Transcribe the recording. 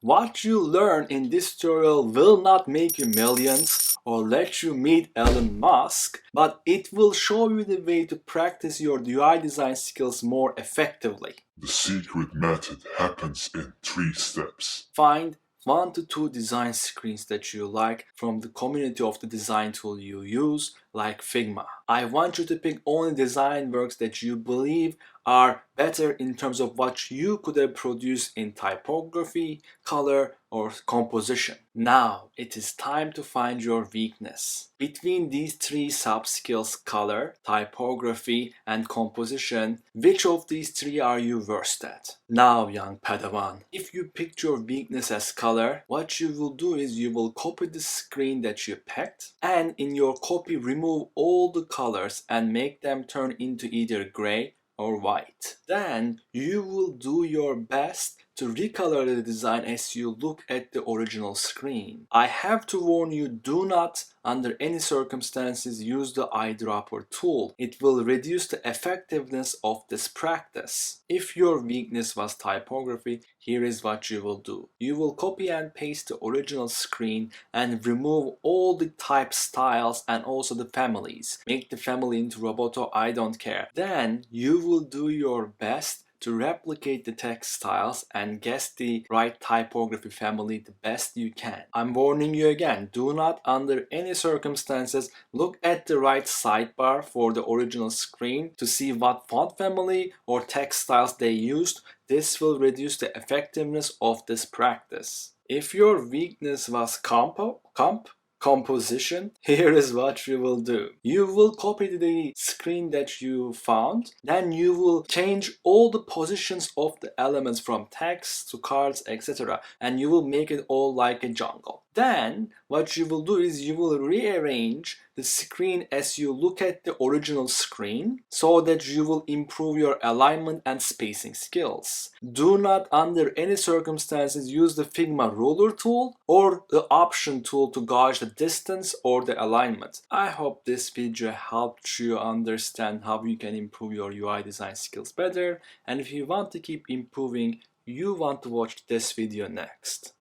What you learn in this tutorial will not make you millions or let you meet Elon Musk, but it will show you the way to practice your UI design skills more effectively. The secret method happens in 3 steps. Find 1 to 2 design screens that you like from the community of the design tool you use, like Figma. I want you to pick only design works that you believe are better in terms of what you could have produced in typography, color, or composition. Now it is time to find your weakness. Between these 3 sub-skills, color, typography, and composition, which of these 3 are you worst at? Now, young Padawan, if you picked your weakness as color, what you will do is you will copy the screen that you picked, and in your copy remove all the colors and make them turn into either gray or white. Then you will do your best to recolor the design as you look at the original screen. I have to warn you, do not under any circumstances use the eyedropper tool. It will reduce the effectiveness of this practice. If your weakness was typography, here is what you will do. You will copy and paste the original screen and remove all the type styles and also the families. Make the family into Roboto, I don't care. Then you will do your best to replicate the text styles and guess the right typography family the best you can. I'm warning you again, do not under any circumstances look at the right sidebar for the original screen to see what font family or text styles they used. This will reduce the effectiveness of this practice. If your weakness was composition, here is what you will do. You will copy the screen that you found, then you will change all the positions of the elements from text to cards, etc., and you will make it all like a jungle. Then what you will do is you will rearrange the screen as you look at the original screen so that you will improve your alignment and spacing skills. Do not under any circumstances use the Figma ruler tool or the option tool to gauge the distance or the alignment. I hope this video helped you understand how you can improve your UI design skills better, and if you want to keep improving, you want to watch this video next.